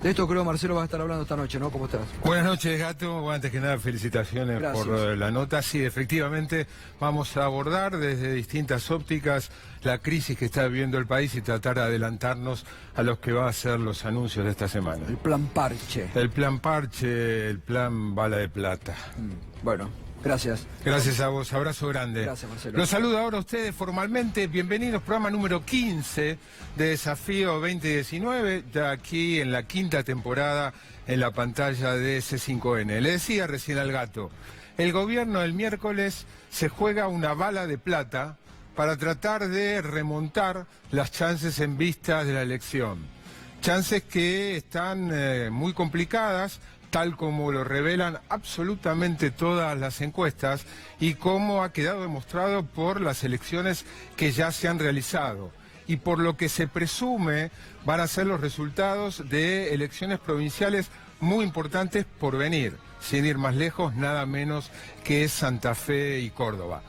De esto creo Marcelo va a estar hablando esta noche, ¿no? ¿Cómo estás? Buenas noches, Gato. Bueno, antes que nada, felicitaciones Gracias. por la nota. Sí, efectivamente, vamos a abordar desde distintas ópticas la crisis que está viviendo el país y tratar de adelantarnos a los que van a ser los anuncios de esta semana. El plan Parche. El plan Parche, el plan Bala de Plata. Bueno, gracias. Gracias a vos, abrazo grande. Gracias, Marcelo. Los saludo ahora a ustedes formalmente. Bienvenidos, programa número 15 de Desafío 2019, ya aquí en la quinta temporada en la pantalla de C5N. Le decía recién al Gato, el gobierno el miércoles se juega una bala de plata para tratar de remontar las chances en vista de la elección. Chances que están muy complicadas, tal como lo revelan absolutamente todas las encuestas y como ha quedado demostrado por las elecciones que ya se han realizado y por lo que se presume van a ser los resultados de elecciones provinciales muy importantes por venir, sin ir más lejos, nada menos que Santa Fe y Córdoba.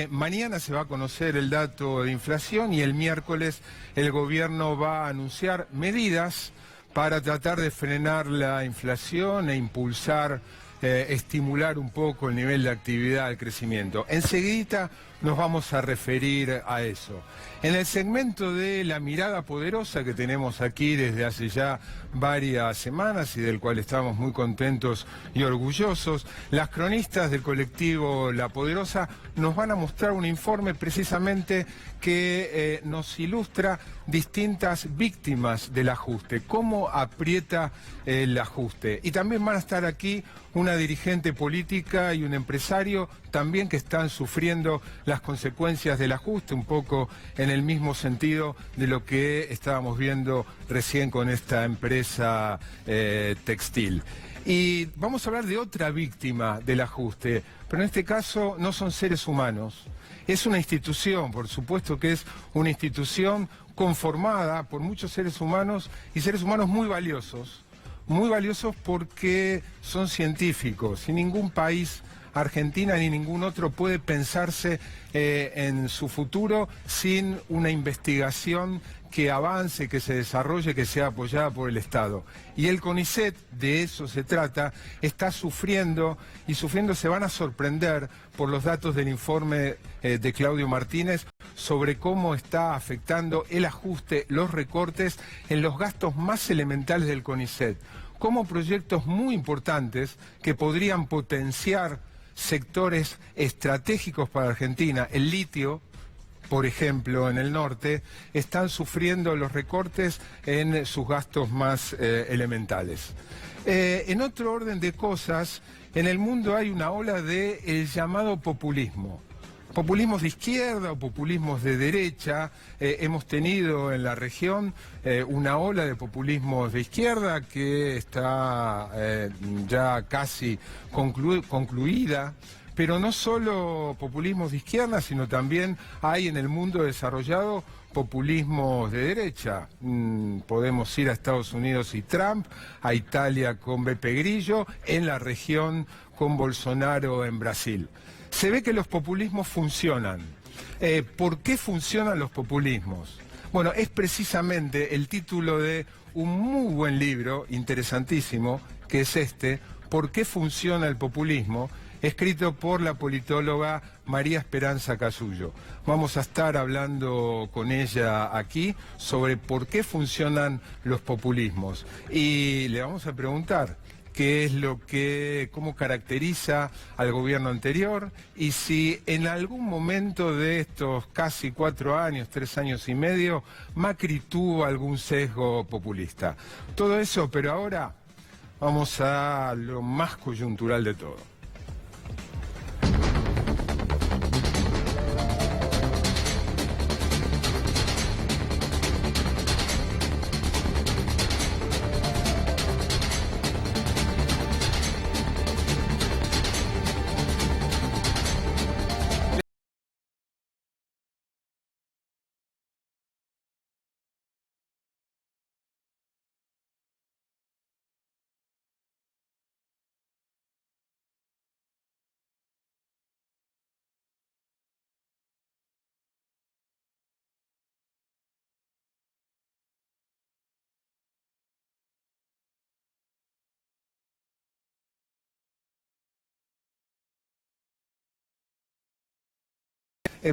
Mañana se va a conocer el dato de inflación y el miércoles el gobierno va a anunciar medidas para tratar de frenar la inflación e impulsar, estimular un poco el nivel de actividad del crecimiento. Enseguida nos vamos a referir a eso. En el segmento de la mirada poderosa que tenemos aquí desde hace ya varias semanas y del cual estamos muy contentos y orgullosos, las cronistas del colectivo La Poderosa nos van a mostrar un informe precisamente que nos ilustra distintas víctimas del ajuste, cómo aprieta el ajuste. Y también van a estar aquí una dirigente política y un empresario también que están sufriendo las consecuencias del ajuste, un poco en el mismo sentido de lo que estábamos viendo recién con esta empresa textil. Y vamos a hablar de otra víctima del ajuste, pero en este caso no son seres humanos. Es una institución, por supuesto que es una institución conformada por muchos seres humanos y seres humanos muy valiosos porque son científicos. Y ningún país, Argentina ni ningún otro, puede pensarse en su futuro sin una investigación que avance, que se desarrolle, que sea apoyada por el Estado. Y el CONICET, de eso se trata, está sufriendo, y sufriendo se van a sorprender por los datos del informe de Claudio Martínez sobre cómo está afectando el ajuste, los recortes en los gastos más elementales del CONICET, como proyectos muy importantes que podrían potenciar sectores estratégicos para Argentina, el litio, por ejemplo, en el norte, están sufriendo los recortes en sus gastos más elementales. En otro orden de cosas, en el mundo hay una ola del llamado populismo. Populismos de izquierda o populismos de derecha. Hemos tenido en la región una ola de populismos de izquierda que está ya casi concluida. Pero no solo populismos de izquierda, sino también hay en el mundo desarrollado populismos de derecha. Podemos ir a Estados Unidos y Trump, a Italia con Beppe Grillo, en la región con Bolsonaro en Brasil. Se ve que los populismos funcionan. ¿Por qué funcionan los populismos? Bueno, es precisamente el título de un muy buen libro, interesantísimo, que es este, ¿Por qué funciona el populismo?, escrito por la politóloga María Esperanza Casullo. Vamos a estar hablando con ella aquí sobre por qué funcionan los populismos. Y le vamos a preguntar qué es cómo caracteriza al gobierno anterior y si en algún momento de estos casi 4 años, 3 años y medio, Macri tuvo algún sesgo populista. Todo eso, pero ahora vamos a lo más coyuntural de todo.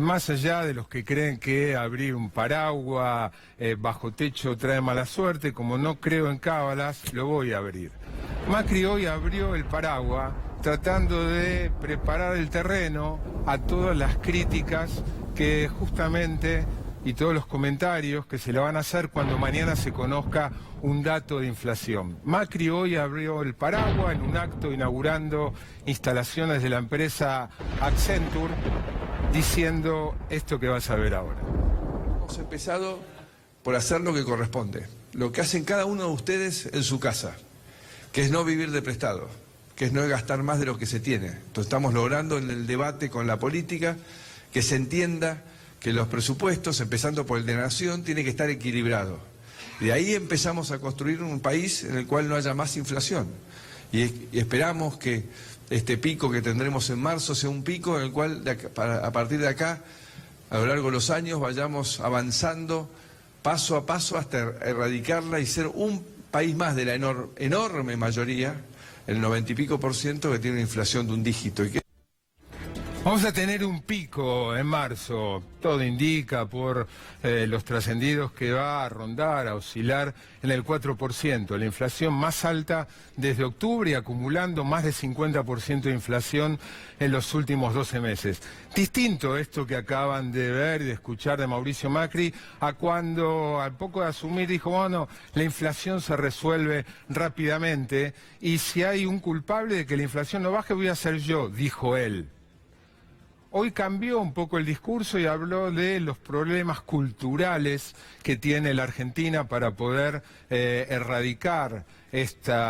más allá de los que creen que abrir un paraguas bajo techo trae mala suerte, como no creo en cábalas, lo voy a abrir. Macri hoy abrió el paraguas tratando de preparar el terreno a todas las críticas que justamente y todos los comentarios que se le van a hacer cuando mañana se conozca un dato de inflación. Macri hoy abrió el paraguas en un acto inaugurando instalaciones de la empresa Accenture, diciendo esto que vas a ver ahora. Hemos empezado por hacer lo que corresponde, lo que hacen cada uno de ustedes en su casa, que es no vivir de prestado, que es no gastar más de lo que se tiene. Entonces estamos logrando en el debate con la política que se entienda que los presupuestos, empezando por el de la Nación, tiene que estar equilibrado. De ahí empezamos a construir un país en el cual no haya más inflación. Y esperamos que este pico que tendremos en marzo sea un pico en el cual a partir de acá, a lo largo de los años, vayamos avanzando paso a paso hasta erradicarla y ser un país más de la enorme mayoría, el 90 y pico %, que tiene una inflación de un dígito. Vamos a tener un pico en marzo, todo indica por los trascendidos que va a rondar, a oscilar en el 4%, la inflación más alta desde octubre y acumulando más de 50% de inflación en los últimos 12 meses. Distinto esto que acaban de ver y de escuchar de Mauricio Macri a cuando al poco de asumir dijo, bueno, la inflación se resuelve rápidamente y si hay un culpable de que la inflación no baje voy a ser yo, dijo él. Hoy cambió un poco el discurso y habló de los problemas culturales que tiene la Argentina para poder erradicar este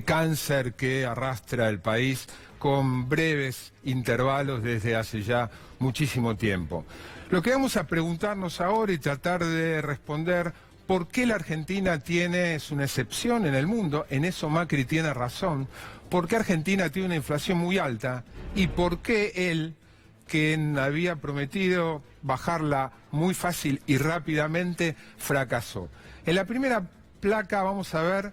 cáncer que arrastra el país con breves intervalos desde hace ya muchísimo tiempo. Lo que vamos a preguntarnos ahora y tratar de responder: ¿por qué la Argentina es una excepción en el mundo? En eso Macri tiene razón. ¿Por qué Argentina tiene una inflación muy alta? ¿Y por qué él, que había prometido bajarla muy fácil y rápidamente, fracasó? En la primera placa vamos a ver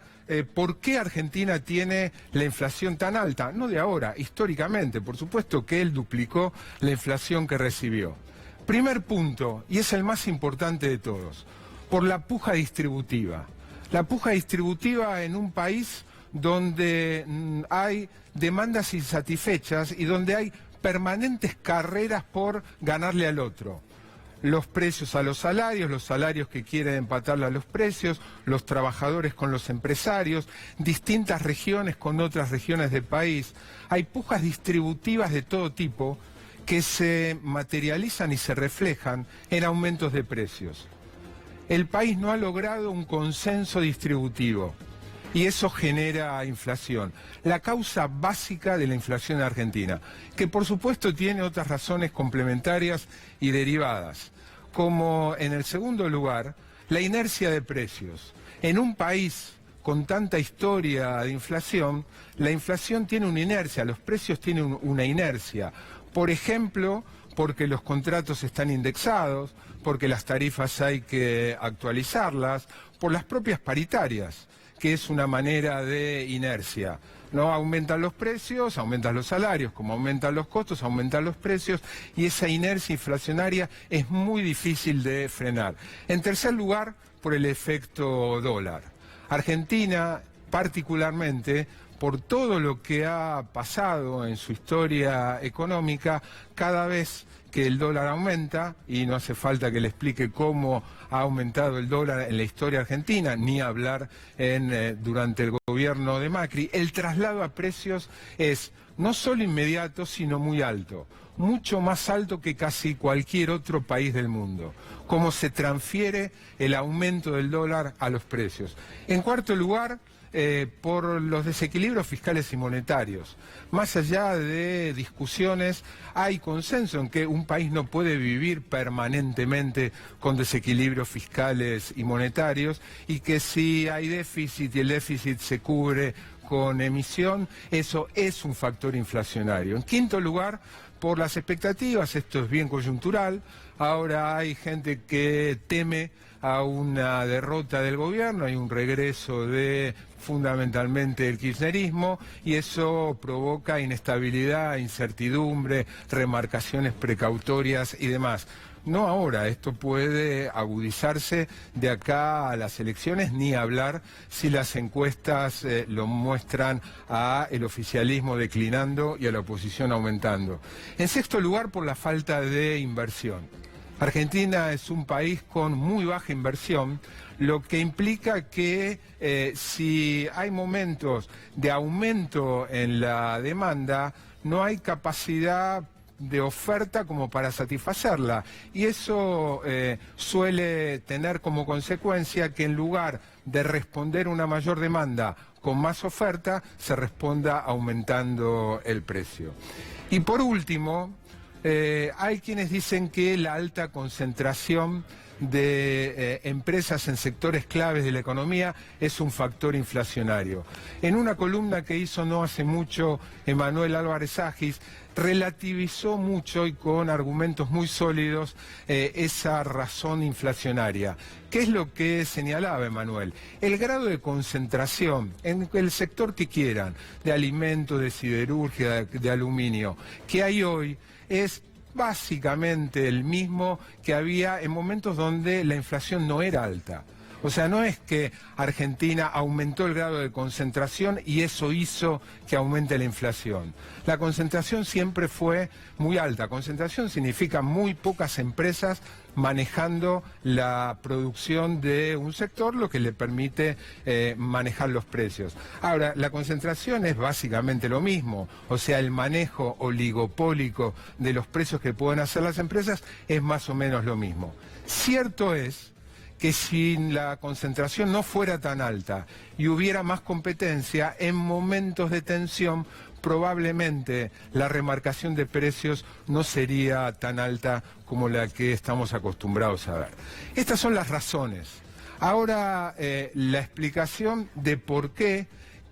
por qué Argentina tiene la inflación tan alta. No de ahora, históricamente. Por supuesto que él duplicó la inflación que recibió. Primer punto, y es el más importante de todos: por la puja distributiva. La puja distributiva en un país donde hay demandas insatisfechas y donde hay permanentes carreras por ganarle al otro. Los precios a los salarios que quieren empatarle a los precios, los trabajadores con los empresarios, distintas regiones con otras regiones del país. Hay pujas distributivas de todo tipo que se materializan y se reflejan en aumentos de precios. El país no ha logrado un consenso distributivo y eso genera inflación. La causa básica de la inflación en Argentina, que por supuesto tiene otras razones complementarias y derivadas, como en el segundo lugar, la inercia de precios. En un país con tanta historia de inflación, la inflación tiene una inercia, los precios tienen una inercia. Por ejemplo, porque los contratos están indexados, porque las tarifas hay que actualizarlas, por las propias paritarias, que es una manera de inercia. No aumentan los precios, aumentan los salarios, como aumentan los costos, aumentan los precios, y esa inercia inflacionaria es muy difícil de frenar. En tercer lugar, por el efecto dólar. Argentina, particularmente, por todo lo que ha pasado en su historia económica, cada vez que el dólar aumenta, y no hace falta que le explique cómo ha aumentado el dólar en la historia argentina, ni hablar durante el gobierno de Macri, el traslado a precios es no solo inmediato, sino muy alto, mucho más alto que casi cualquier otro país del mundo. Cómo se transfiere el aumento del dólar a los precios. En cuarto lugar, por los desequilibrios fiscales y monetarios. Más allá de discusiones, hay consenso en que un país no puede vivir permanentemente con desequilibrios fiscales y monetarios, y que si hay déficit y el déficit se cubre con emisión, eso es un factor inflacionario. En quinto lugar, por las expectativas, esto es bien coyuntural. Ahora hay gente que teme a una derrota del gobierno, hay un regreso de fundamentalmente el kirchnerismo, y eso provoca inestabilidad, incertidumbre, remarcaciones precautorias y demás. No ahora, esto puede agudizarse de acá a las elecciones, ni hablar si las encuestas lo muestran a el oficialismo declinando y a la oposición aumentando. En sexto lugar, por la falta de inversión. Argentina es un país con muy baja inversión, lo que implica que si hay momentos de aumento en la demanda, no hay capacidad de oferta como para satisfacerla, y eso suele tener como consecuencia que en lugar de responder una mayor demanda con más oferta, se responda aumentando el precio. Y por último, hay quienes dicen que la alta concentración de empresas en sectores claves de la economía es un factor inflacionario. En una columna que hizo no hace mucho Emanuel Álvarez Agis, relativizó mucho y con argumentos muy sólidos esa razón inflacionaria. ¿Qué es lo que señalaba Emanuel? El grado de concentración en el sector que quieran, de alimentos, de siderurgia, de aluminio, que hay hoy es básicamente el mismo que había en momentos donde la inflación no era alta. O sea, no es que Argentina aumentó el grado de concentración y eso hizo que aumente la inflación. La concentración siempre fue muy alta. Concentración significa muy pocas empresas manejando la producción de un sector, lo que le permite manejar los precios. Ahora, la concentración es básicamente lo mismo, o sea, el manejo oligopólico de los precios que pueden hacer las empresas es más o menos lo mismo. Cierto es que si la concentración no fuera tan alta y hubiera más competencia, en momentos de tensión probablemente la remarcación de precios no sería tan alta como la que estamos acostumbrados a ver. Estas son las razones. Ahora, la explicación de por qué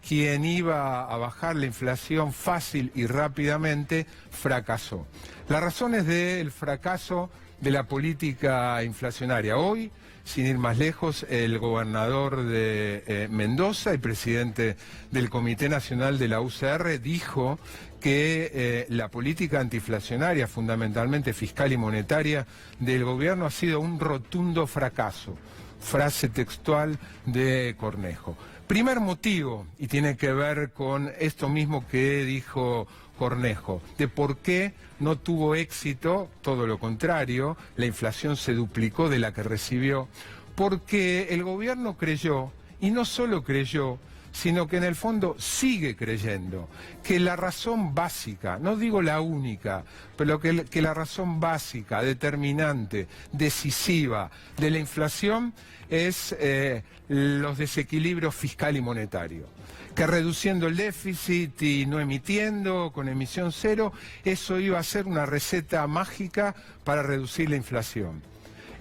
quien iba a bajar la inflación fácil y rápidamente fracasó. Las razones del fracaso de la política inflacionaria. Hoy, sin ir más lejos, el gobernador de Mendoza y presidente del Comité Nacional de la UCR dijo que la política antiinflacionaria, fundamentalmente fiscal y monetaria, del gobierno ha sido un rotundo fracaso. Frase textual de Cornejo. Primer motivo, y tiene que ver con esto mismo que dijo Cornejo, de por qué no tuvo éxito, todo lo contrario, la inflación se duplicó de la que recibió, porque el gobierno creyó, y no solo creyó, sino que en el fondo sigue creyendo, que la razón básica, no digo la única, pero que la razón básica, determinante, decisiva de la inflación es los desequilibrios fiscal y monetario. Que reduciendo el déficit y no emitiendo, con emisión cero, eso iba a ser una receta mágica para reducir la inflación.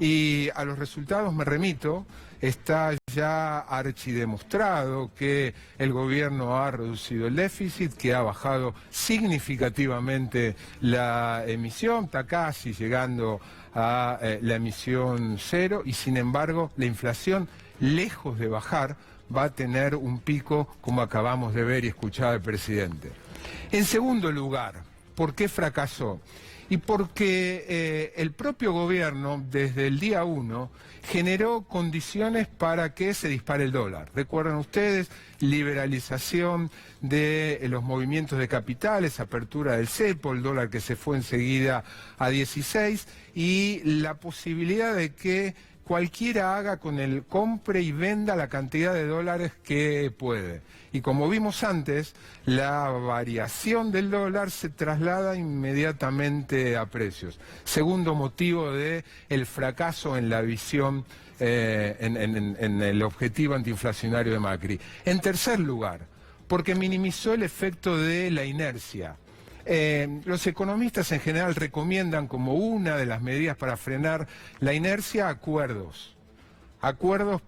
Y a los resultados me remito, está ya archidemostrado que el gobierno ha reducido el déficit, que ha bajado significativamente la emisión, está casi llegando a la emisión cero, y sin embargo la inflación, lejos de bajar, va a tener un pico como acabamos de ver y escuchar al presidente. En segundo lugar, ¿por qué fracasó? Y porque el propio gobierno, desde el día 1, generó condiciones para que se dispare el dólar. Recuerdan ustedes, liberalización de los movimientos de capitales, apertura del cepo, el dólar que se fue enseguida a 16, y la posibilidad de que cualquiera haga con el compre y venda la cantidad de dólares que puede. Y como vimos antes, la variación del dólar se traslada inmediatamente a precios. Segundo motivo de el fracaso en la visión, en el objetivo antiinflacionario de Macri. En tercer lugar, porque minimizó el efecto de la inercia. Los economistas en general recomiendan como una de las medidas para frenar la inercia acuerdos acuerdos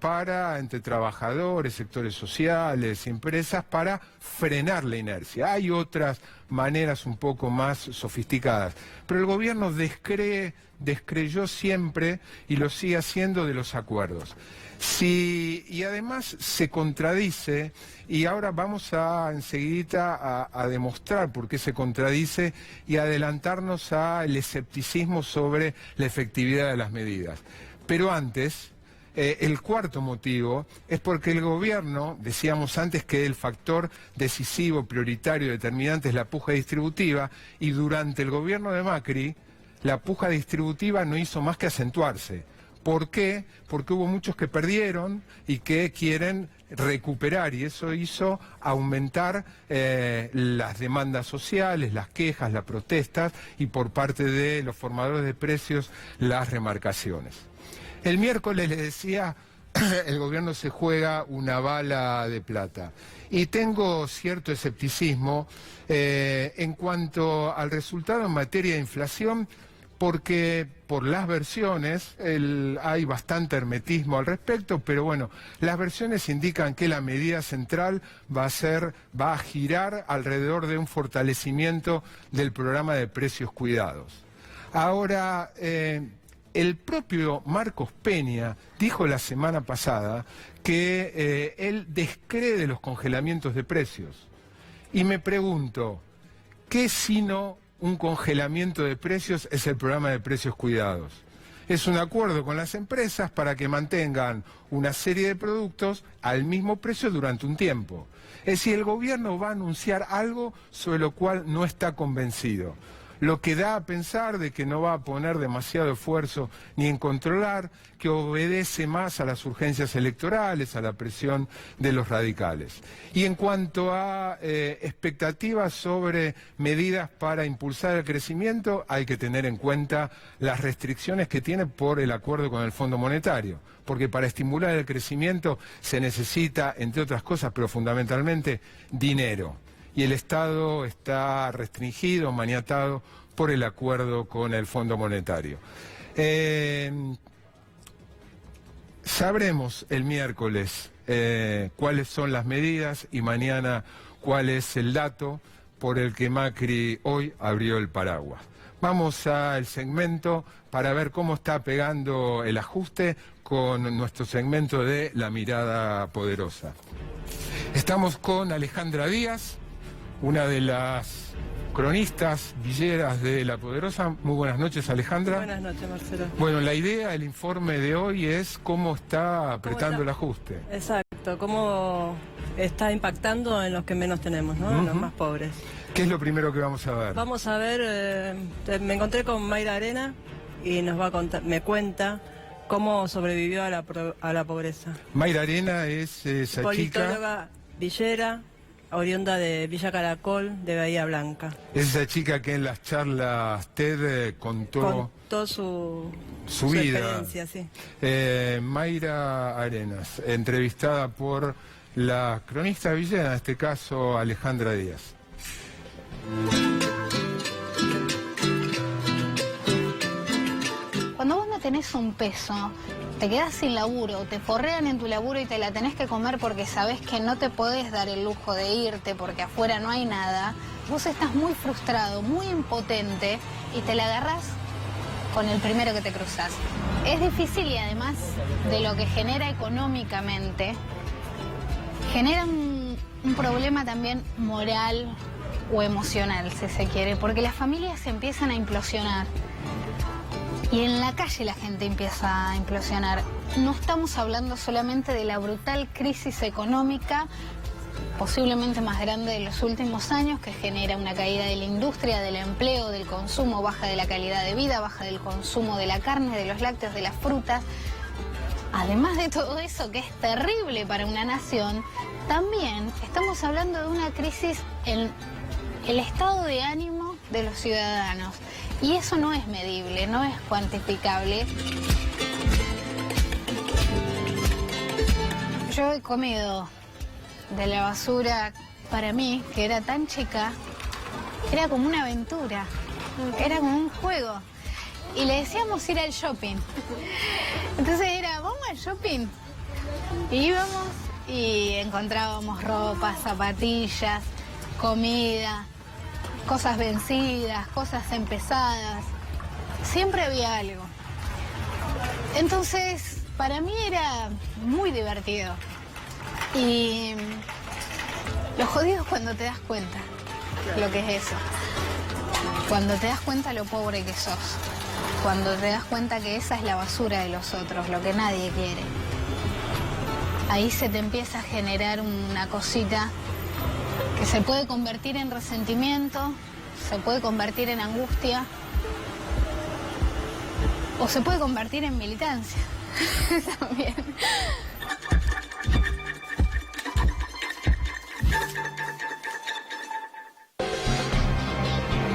entre trabajadores, sectores sociales, empresas, para frenar la inercia. Hay otras maneras un poco más sofisticadas, pero el gobierno descreyó siempre y lo sigue haciendo de los acuerdos. Y además se contradice, y ahora vamos enseguida a demostrar por qué se contradice y adelantarnos al escepticismo sobre la efectividad de las medidas. Pero antes, el cuarto motivo es porque el gobierno, decíamos antes que el factor decisivo, prioritario, determinante es la puja distributiva, y durante el gobierno de Macri, la puja distributiva no hizo más que acentuarse. ¿Por qué? Porque hubo muchos que perdieron y que quieren recuperar, y eso hizo aumentar las demandas sociales, las quejas, las protestas, y por parte de los formadores de precios, las remarcaciones. El miércoles, les decía, el gobierno se juega una bala de plata. Y tengo cierto escepticismo en cuanto al resultado en materia de inflación, porque por las versiones hay bastante hermetismo al respecto, pero bueno, las versiones indican que la medida central va a girar alrededor de un fortalecimiento del programa de precios cuidados. Ahora, el propio Marcos Peña dijo la semana pasada que él descree de los congelamientos de precios. Y me pregunto, ¿qué sino un congelamiento de precios es el programa de precios cuidados? Es un acuerdo con las empresas para que mantengan una serie de productos al mismo precio durante un tiempo. Es decir, el gobierno va a anunciar algo sobre lo cual no está convencido, lo que da a pensar de que no va a poner demasiado esfuerzo ni en controlar, que obedece más a las urgencias electorales, a la presión de los radicales. Y en cuanto a expectativas sobre medidas para impulsar el crecimiento, hay que tener en cuenta las restricciones que tiene por el acuerdo con el Fondo Monetario, porque para estimular el crecimiento se necesita, entre otras cosas, pero fundamentalmente, dinero. Y el Estado está restringido, maniatado por el acuerdo con el Fondo Monetario. Sabremos el miércoles cuáles son las medidas y mañana cuál es el dato por el que Macri hoy abrió el paraguas. Vamos al segmento para ver cómo está pegando el ajuste con nuestro segmento de La Mirada Poderosa. Estamos con Alejandra Díaz, una de las cronistas villeras de La Poderosa. Muy buenas noches, Alejandra. Buenas noches, Marcelo. Bueno, la idea del informe de hoy es cómo está apretando el ajuste. Exacto, cómo está impactando en los que menos tenemos, ¿no? En los más pobres. ¿Qué es lo primero que vamos a ver? Vamos a ver, me encontré con Mayra Arena y nos va a contar, me cuenta cómo sobrevivió a la pobreza. Mayra Arena es esa politóloga villera, oriunda de Villa Caracol, de Bahía Blanca. Es esa chica que en las charlas TED contó su vida. Experiencia, sí. Mayra Arenas, entrevistada por la cronista villera, en este caso Alejandra Díaz. Cuando vos no tenés un peso, te quedás sin laburo, te forrean en tu laburo y te la tenés que comer porque sabés que no te podés dar el lujo de irte porque afuera no hay nada, vos estás muy frustrado, muy impotente y te la agarrás con el primero que te cruzas. Es difícil y además de lo que genera económicamente, genera un problema también moral o emocional, si se quiere, porque las familias se empiezan a implosionar. Y en la calle la gente empieza a implosionar. No estamos hablando solamente de la brutal crisis económica, posiblemente más grande de los últimos años, que genera una caída de la industria, del empleo, del consumo, baja de la calidad de vida, baja del consumo de la carne, de los lácteos, de las frutas. Además de todo eso, que es terrible para una nación, también estamos hablando de una crisis en el estado de ánimo de los ciudadanos. Y eso no es medible, no es cuantificable. Yo he comido de la basura, para mí, que era tan chica, era como una aventura, era como un juego. Y le decíamos ir al shopping. Entonces era, vamos al shopping. Y íbamos y encontrábamos ropa, zapatillas, comida, cosas vencidas, cosas empezadas. Siempre había algo. Entonces, para mí era muy divertido. Y lo jodido es cuando te das cuenta lo que es eso. Cuando te das cuenta lo pobre que sos. Cuando te das cuenta que esa es la basura de los otros, lo que nadie quiere. Ahí se te empieza a generar una cosita que se puede convertir en resentimiento, se puede convertir en angustia o se puede convertir en militancia también.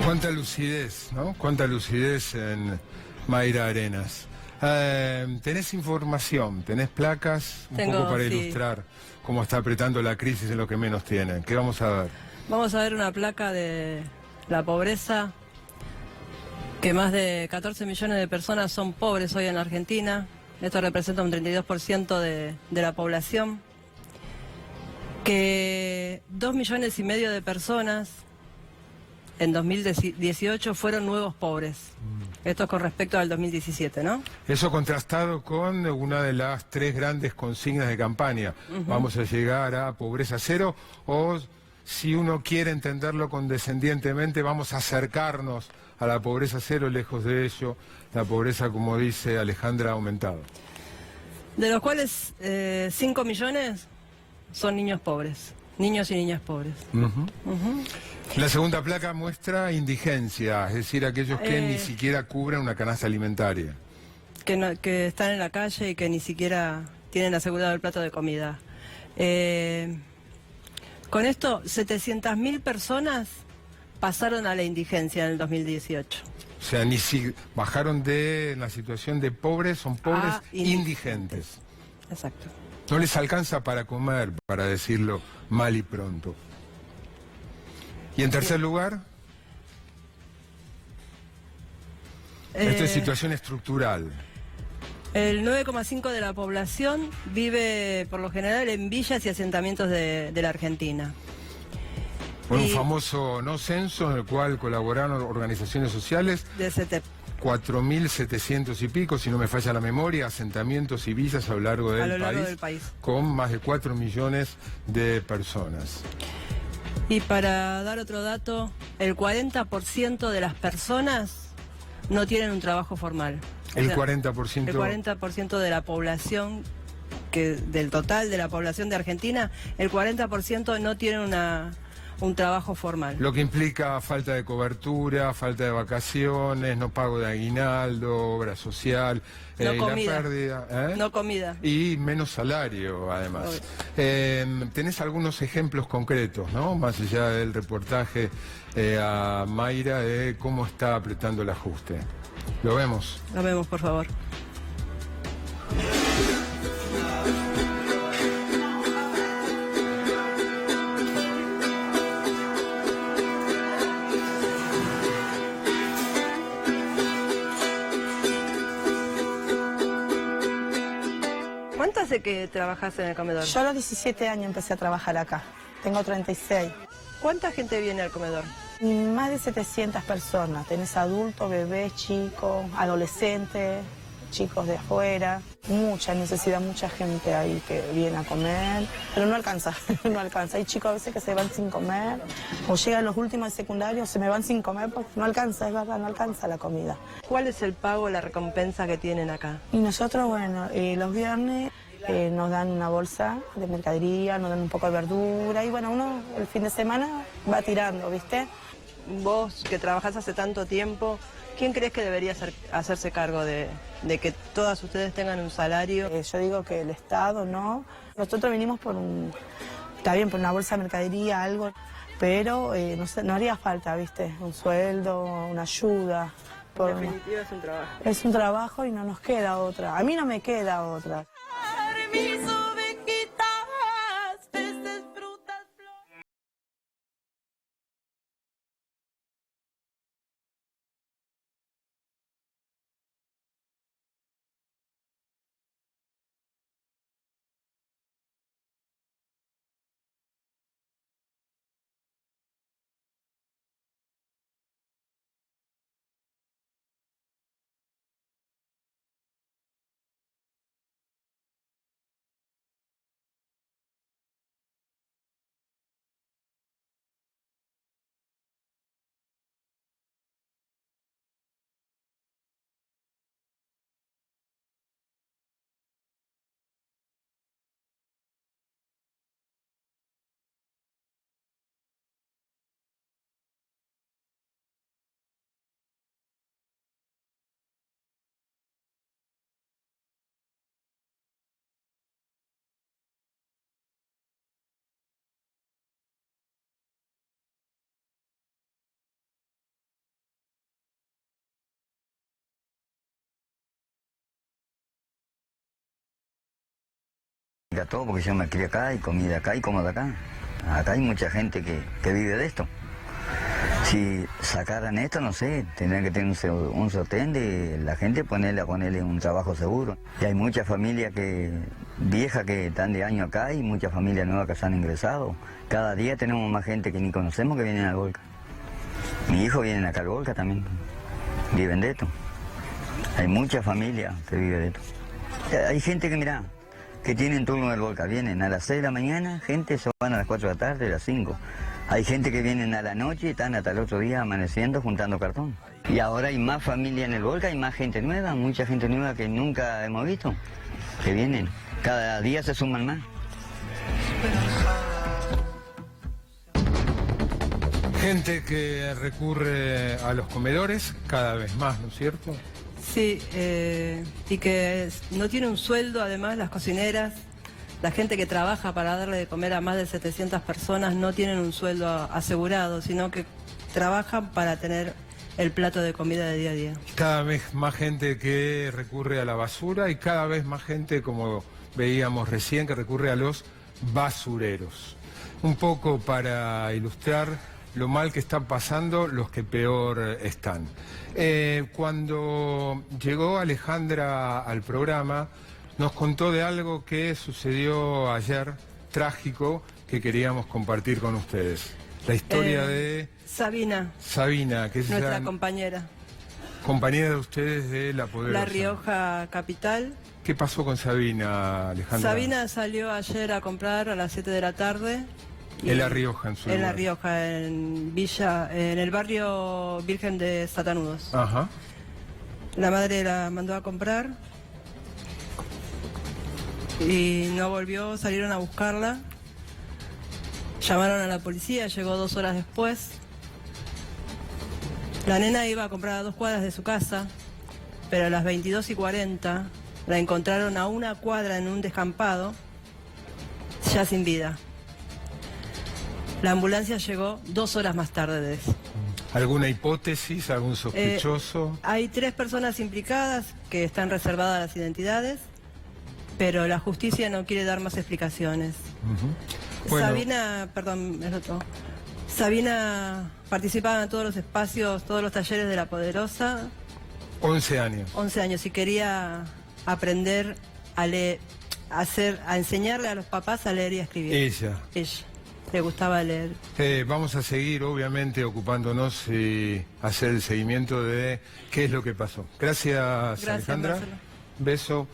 Cuánta lucidez, ¿no? Cuánta lucidez en Mayra Arenas. ¿Tenés información? ¿Tenés placas? Un Tengo, poco para sí. ilustrar cómo está apretando la crisis en lo que menos tienen. ¿Qué vamos a ver? Vamos a ver una placa de la pobreza, que más de 14 millones de personas son pobres hoy en la Argentina. Esto representa un 32% de la población. Que 2,5 millones de personas en 2018 fueron nuevos pobres. Esto es con respecto al 2017, ¿no? Eso contrastado con una de las 3 grandes consignas de campaña. Vamos a llegar a pobreza cero, o si uno quiere entenderlo condescendientemente, vamos a acercarnos a la pobreza cero. Lejos de ello, la pobreza, como dice Alejandra, ha aumentado. De los cuales 5 millones son niños pobres, niños y niñas pobres. La segunda placa muestra indigencia, es decir, aquellos que ni siquiera cubren una canasta alimentaria. Que están en la calle y que ni siquiera tienen asegurado el plato de comida. Con esto, 700.000 personas pasaron a la indigencia en el 2018. O sea, ni si bajaron de la situación de pobres, son pobres indigentes. Exacto. No les alcanza para comer, para decirlo mal y pronto. Y en tercer lugar, esto es situación estructural. El 9,5% de la población vive por lo general en villas y asentamientos de la Argentina. Bueno, un famoso no censo en el cual colaboraron organizaciones sociales, De CETEP. 4.700 y pico, si no me falla la memoria, asentamientos y villas a lo largo del país, con más de 4 millones de personas. Y para dar otro dato, el 40% de las personas no tienen un trabajo formal. El O sea, 40%. El 40% de la población, del total de la población de Argentina, el 40% no tiene un trabajo formal. Lo que implica falta de cobertura, falta de vacaciones, no pago de aguinaldo, obra social, No y comida. la pérdida. No comida. Y menos salario, además. Tenés algunos ejemplos concretos, ¿no? Más allá del reportaje a Mayra de cómo está apretando el ajuste. ¿Lo vemos? Lo vemos, por favor. ¿Cuánto hace que trabajas en el comedor? Yo a los 17 años empecé a trabajar acá. Tengo 36. ¿Cuánta gente viene al comedor? Más de 700 personas. Tenés adultos, bebés, chicos, adolescentes, chicos de afuera. Mucha necesidad, mucha gente ahí que viene a comer. Pero no alcanza, no alcanza. Hay chicos a veces que se van sin comer. O llegan los últimos de secundario, se me van sin comer porque no alcanza, es verdad, no alcanza la comida. ¿Cuál es el pago, la recompensa que tienen acá? Y nosotros, bueno, los viernes nos dan una bolsa de mercadería, nos dan un poco de verdura y bueno, uno el fin de semana va tirando, ¿viste? Vos, que trabajás hace tanto tiempo, ¿quién crees que debería hacerse cargo de que todas ustedes tengan un salario? Yo digo que el Estado, ¿no? Nosotros venimos está bien, por una bolsa de mercadería, algo, pero no haría falta, ¿viste? Un sueldo, una ayuda. En definitiva es un trabajo. Es un trabajo y no nos queda otra. A mí no me queda otra. venga todo, porque yo me crié acá y comí de acá y como de acá. Acá hay mucha gente que vive de esto. Si sacaran esto, no sé, tendrían que tener un sostén de la gente, ponerle un trabajo seguro. Y hay muchas familias viejas que están de año acá y muchas familias nuevas que se han ingresado. Cada día tenemos más gente que ni conocemos que vienen al Volca. Mi hijo viene acá al Volca también, viven de esto. Hay muchas familias que viven de esto. Hay gente que, mirá, que tienen turno del Volca, vienen a las 6 de la mañana, gente se van a las 4 de la tarde, a las 5. Hay gente que vienen a la noche y están hasta el otro día amaneciendo juntando cartón. Y ahora hay más familia en el Volca, hay más gente nueva, mucha gente nueva que nunca hemos visto, que vienen. Cada día se suman más. Gente que recurre a los comedores cada vez más, ¿no es cierto? Sí, y que no tiene un sueldo, además, las cocineras, la gente que trabaja para darle de comer a más de 700 personas no tienen un sueldo asegurado, sino que trabajan para tener el plato de comida de día a día. Cada vez más gente que recurre a la basura y cada vez más gente, como veíamos recién, que recurre a los basureros. Un poco para ilustrar lo mal que están pasando los que peor están. Cuando llegó Alejandra al programa, nos contó de algo que sucedió ayer, trágico, que queríamos compartir con ustedes. La historia de Sabina, que es nuestra compañera. Compañera de ustedes de La Poderosa. La Rioja capital. ¿Qué pasó con Sabina, Alejandra? Sabina salió ayer a comprar a las 7 de la tarde. En La Rioja, en su En La lugar. Rioja, en el barrio Virgen de Satanudos. Ajá. La madre la mandó a comprar y no volvió, salieron a buscarla. Llamaron a la policía, llegó 2 horas después. La nena iba a comprar a 2 cuadras de su casa, pero a las 22:40 la encontraron a 1 cuadra en un descampado, ya sin vida. La ambulancia llegó 2 horas más tarde de eso. ¿Alguna hipótesis, algún sospechoso? Hay 3 personas implicadas que están reservadas las identidades, pero la justicia no quiere dar más explicaciones. Bueno. Sabina participaba en todos los espacios, todos los talleres de La Poderosa. 11 años. 11 años y quería aprender a leer, a enseñarle a los papás a leer y a escribir. Ella. Le gustaba leer. Vamos a seguir, obviamente, ocupándonos y hacer el seguimiento de qué es lo que pasó. Gracias Alejandra. Marcelo. Beso.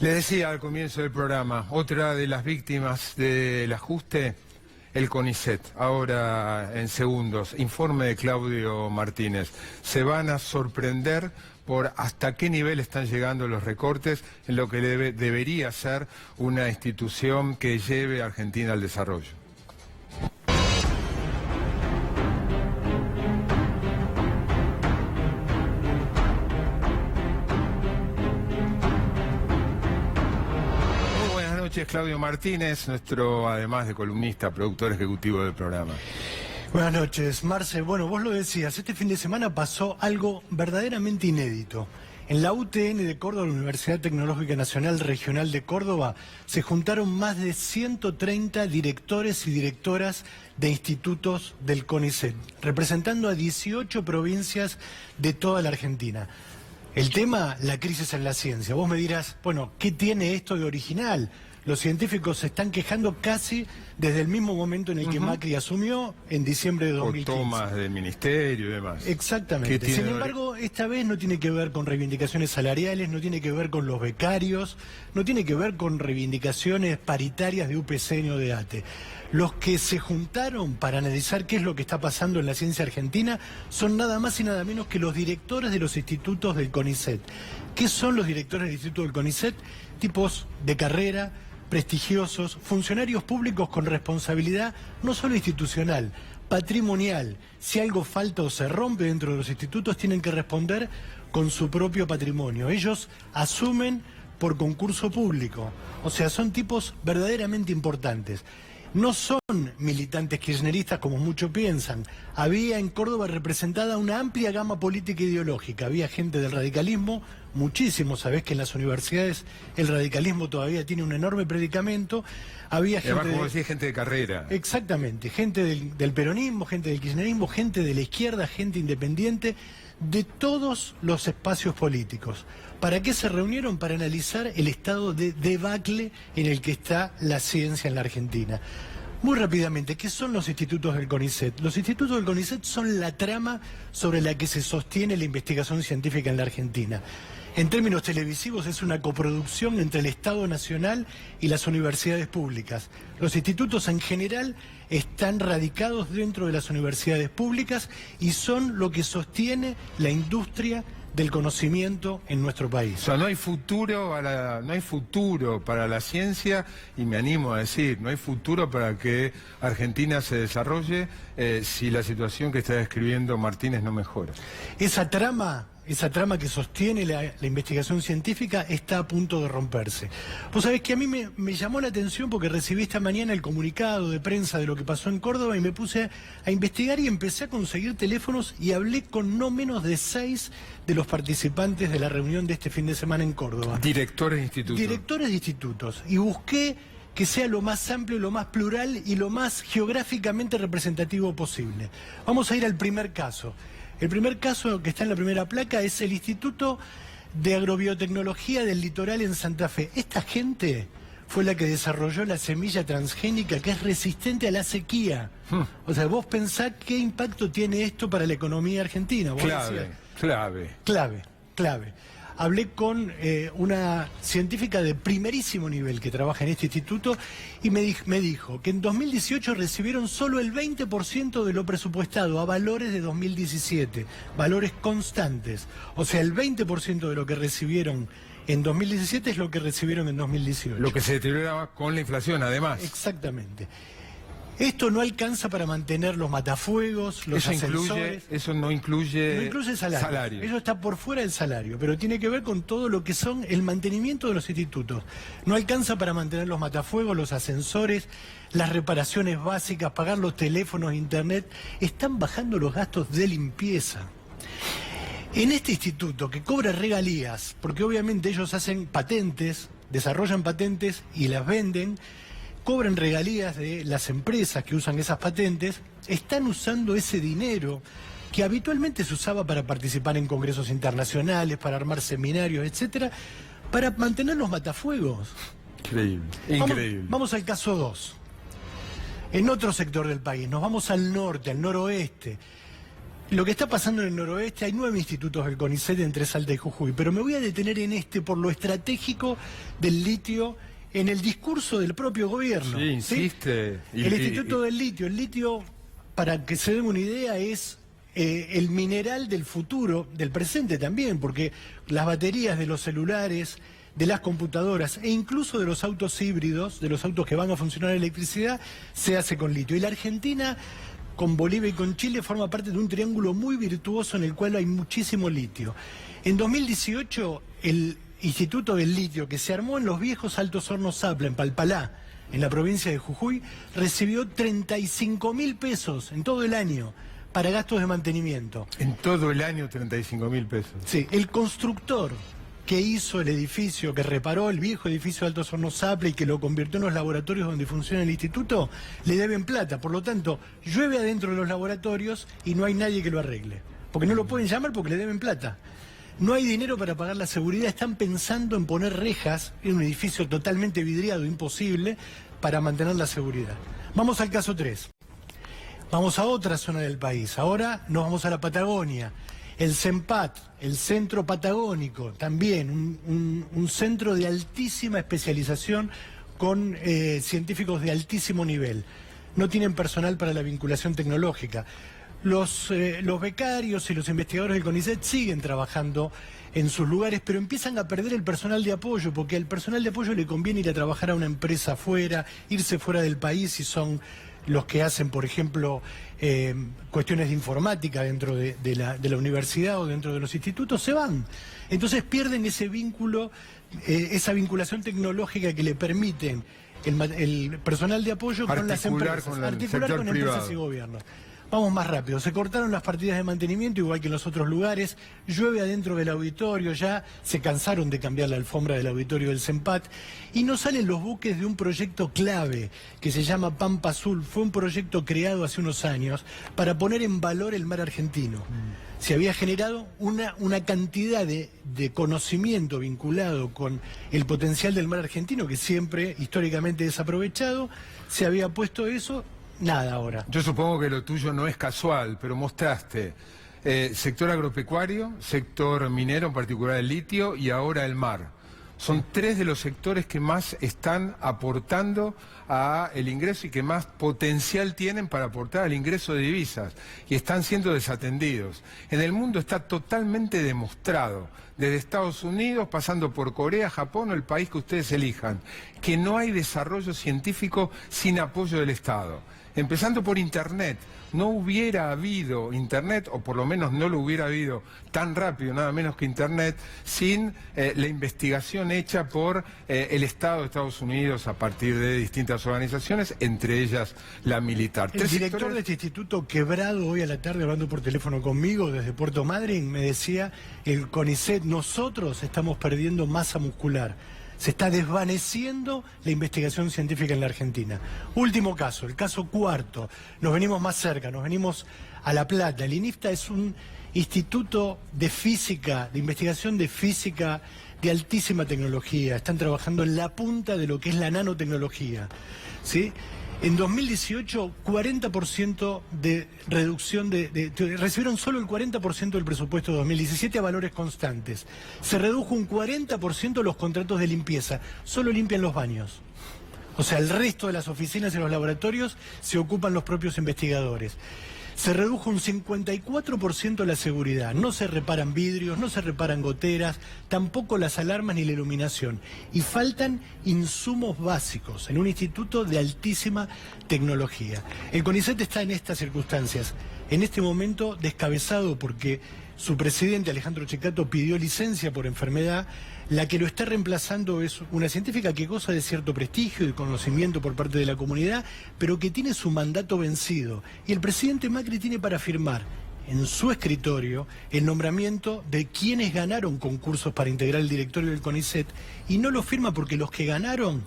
Le decía al comienzo del programa, otra de las víctimas del ajuste, el CONICET. Ahora, en segundos, informe de Claudio Martínez. Se van a sorprender por hasta qué nivel están llegando los recortes en lo que debería ser una institución que lleve a Argentina al desarrollo. Muy buenas noches, Claudio Martínez, nuestro, además de columnista, productor ejecutivo del programa. Buenas noches, Marce. Bueno, vos lo decías, este fin de semana pasó algo verdaderamente inédito. En la UTN de Córdoba, la Universidad Tecnológica Nacional Regional de Córdoba, se juntaron más de 130 directores y directoras de institutos del CONICET, representando a 18 provincias de toda la Argentina. El tema, la crisis en la ciencia. Vos me dirás, bueno, ¿qué tiene esto de original? Los científicos se están quejando casi desde el mismo momento en el que Macri asumió, en diciembre de 2015. O tomas del ministerio y demás. Exactamente. Sin embargo, esta vez no tiene que ver con reivindicaciones salariales, no tiene que ver con los becarios, no tiene que ver con reivindicaciones paritarias de UPC ni o de ATE. Los que se juntaron para analizar qué es lo que está pasando en la ciencia argentina son nada más y nada menos que los directores de los institutos del CONICET. ¿Qué son los directores del instituto del CONICET? Tipos de carrera, prestigiosos, funcionarios públicos con responsabilidad no solo institucional, patrimonial. Si algo falta o se rompe dentro de los institutos, tienen que responder con su propio patrimonio. Ellos asumen por concurso público, o sea, son tipos verdaderamente importantes. no son militantes kirchneristas como muchos piensan. Había en Córdoba representada una amplia gama política e ideológica. Había gente del radicalismo, muchísimo. Sabés que en las universidades el radicalismo todavía tiene un enorme predicamento. Había gente, además, como decía, gente de carrera. Exactamente, gente del peronismo, gente del kirchnerismo, gente de la izquierda, gente independiente, de todos los espacios políticos. ¿Para qué se reunieron? Para analizar el estado de debacle en el que está la ciencia en la Argentina. Muy rápidamente, ¿qué son los institutos del CONICET? Los institutos del CONICET son la trama sobre la que se sostiene la investigación científica en la Argentina. En términos televisivos es una coproducción entre el Estado Nacional y las universidades públicas. Los institutos en general están radicados dentro de las universidades públicas y son lo que sostiene la industria del conocimiento en nuestro país. O sea, no hay futuro para la ciencia, y me animo a decir, no hay futuro para que Argentina se desarrolle si la situación que está describiendo Martínez no mejora. Esa trama que sostiene la investigación científica está a punto de romperse. Vos sabés que a mí me llamó la atención porque recibí esta mañana el comunicado de prensa de lo que pasó en Córdoba y me puse a investigar y empecé a conseguir teléfonos y hablé con no menos de 6 de los participantes de la reunión de este fin de semana en Córdoba. Directores de institutos. Directores de institutos. Y busqué que sea lo más amplio, lo más plural y lo más geográficamente representativo posible. Vamos a ir al primer caso. El primer caso que está en la primera placa es el Instituto de Agrobiotecnología del Litoral en Santa Fe. Esta gente fue la que desarrolló la semilla transgénica que es resistente a la sequía. O sea, vos pensás qué impacto tiene esto para la economía argentina. Vos Clave. Hablé con una científica de primerísimo nivel que trabaja en este instituto y me dijo que en 2018 recibieron solo el 20% de lo presupuestado a valores de 2017, valores constantes. O sea, el 20% de lo que recibieron en 2017 es lo que recibieron en 2018. Lo que se deteriora con la inflación, además. Exactamente. Esto no alcanza para mantener los matafuegos, los ascensores. Eso no incluye salario. Eso está por fuera del salario, pero tiene que ver con todo lo que son el mantenimiento de los institutos. No alcanza para mantener los matafuegos, los ascensores, las reparaciones básicas, pagar los teléfonos, internet. Están bajando los gastos de limpieza. En este instituto que cobra regalías, porque obviamente ellos hacen patentes, desarrollan patentes y las venden, cobran regalías de las empresas que usan esas patentes, están usando ese dinero que habitualmente se usaba para participar en congresos internacionales, para armar seminarios, etcétera, para mantener los matafuegos. Increíble. Vamos al caso 2. En otro sector del país, nos vamos al norte, al noroeste. Lo que está pasando en el noroeste, hay 9 institutos del CONICET entre Salta y Jujuy, pero me voy a detener en este por lo estratégico del litio en el discurso del propio gobierno. Sí, insiste. ¿Sí? El Instituto del Litio. El litio, para que se den una idea, es el mineral del futuro, del presente también, porque las baterías de los celulares, de las computadoras e incluso de los autos híbridos, de los autos que van a funcionar a electricidad, se hace con litio. Y la Argentina, con Bolivia y con Chile, forma parte de un triángulo muy virtuoso en el cual hay muchísimo litio. En 2018, el Instituto del Litio, que se armó en los viejos Altos Hornos Zapla, en Palpalá, en la provincia de Jujuy, recibió 35.000 pesos en todo el año para gastos de mantenimiento. En todo el año 35.000 pesos. Sí, el constructor que hizo el edificio, que reparó el viejo edificio de Altos Hornos Zapla y que lo convirtió en los laboratorios donde funciona el instituto, le deben plata. Por lo tanto, llueve adentro de los laboratorios y no hay nadie que lo arregle. Porque no lo pueden llamar porque le deben plata. No hay dinero para pagar la seguridad, están pensando en poner rejas en un edificio totalmente vidriado, imposible, para mantener la seguridad. Vamos al caso 3. Vamos a otra zona del país. Ahora nos vamos a la Patagonia. El CENPAT, el Centro Patagónico, también un centro de altísima especialización con científicos de altísimo nivel. No tienen personal para la vinculación tecnológica. Los becarios y los investigadores del CONICET siguen trabajando en sus lugares, pero empiezan a perder el personal de apoyo, porque al personal de apoyo le conviene ir a trabajar a una empresa afuera, irse fuera del país, si son los que hacen, por ejemplo, cuestiones de informática dentro de la universidad o dentro de los institutos, se van. Entonces pierden ese vínculo, esa vinculación tecnológica que le permiten el personal de apoyo con las Articular empresas, con el articular sector con empresas privado. y gobiernos. Vamos más rápido, se cortaron las partidas de mantenimiento igual que en los otros lugares, llueve adentro del auditorio, ya se cansaron de cambiar la alfombra del auditorio del CEMPAT y no salen los buques de un proyecto clave que se llama Pampa Azul. Fue un proyecto creado hace unos años para poner en valor el mar argentino. Se había generado una cantidad de conocimiento vinculado con el potencial del mar argentino que siempre históricamente desaprovechado, se había puesto eso. Nada ahora. Yo supongo que lo tuyo no es casual, pero mostraste sector agropecuario, sector minero, en particular el litio, y ahora el mar. Son tres de los sectores que más están aportando a el ingreso y que más potencial tienen para aportar al ingreso de divisas, y están siendo desatendidos. En el mundo está totalmente demostrado, desde Estados Unidos, pasando por Corea, Japón o el país que ustedes elijan, que no hay desarrollo científico sin apoyo del Estado. Empezando por Internet. No hubiera habido Internet, o por lo menos no lo hubiera habido tan rápido, nada menos que Internet, sin la investigación hecha por el Estado de Estados Unidos a partir de distintas organizaciones, entre ellas la militar. El director de este instituto, quebrado hoy a la tarde, hablando por teléfono conmigo desde Puerto Madryn, me decía, el CONICET, nosotros estamos perdiendo masa muscular. Se está desvaneciendo la investigación científica en la Argentina. Último caso, el caso cuarto. Nos venimos más cerca, nos venimos a La Plata. El INIFTA es un instituto de física, de investigación de física de altísima tecnología. Están trabajando en la punta de lo que es la nanotecnología, ¿sí? En 2018, 40% de reducción recibieron solo el 40% del presupuesto de 2017 a valores constantes. Se redujo un 40% los contratos de limpieza. Solo limpian los baños. O sea, el resto de las oficinas y los laboratorios se ocupan los propios investigadores. Se redujo un 54% la seguridad. No se reparan vidrios, no se reparan goteras, tampoco las alarmas ni la iluminación. Y faltan insumos básicos en un instituto de altísima tecnología. El CONICET está en estas circunstancias, en este momento descabezado porque su presidente, Alejandro Checato, pidió licencia por enfermedad. La que lo está reemplazando es una científica que goza de cierto prestigio y conocimiento por parte de la comunidad, pero que tiene su mandato vencido. Y el presidente Macri tiene para firmar en su escritorio el nombramiento de quienes ganaron concursos para integrar el directorio del CONICET, y no lo firma porque los que ganaron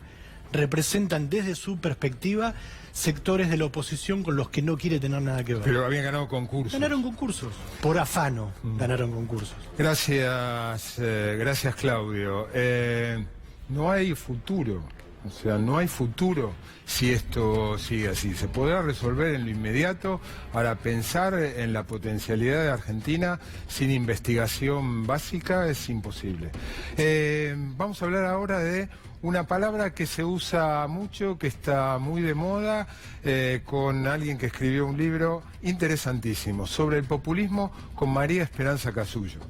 representan desde su perspectiva sectores de la oposición con los que no quiere tener nada que ver. Pero habían ganado concursos. Ganaron concursos, por afano ganaron concursos. Gracias, gracias Claudio. No hay futuro, o sea, no hay futuro si esto sigue así. Se podrá resolver en lo inmediato. Para pensar en la potencialidad de Argentina sin investigación básica es imposible. Vamos a hablar ahora de una palabra que se usa mucho, que está muy de moda, con alguien que escribió un libro interesantísimo sobre el populismo, con María Esperanza Casullo.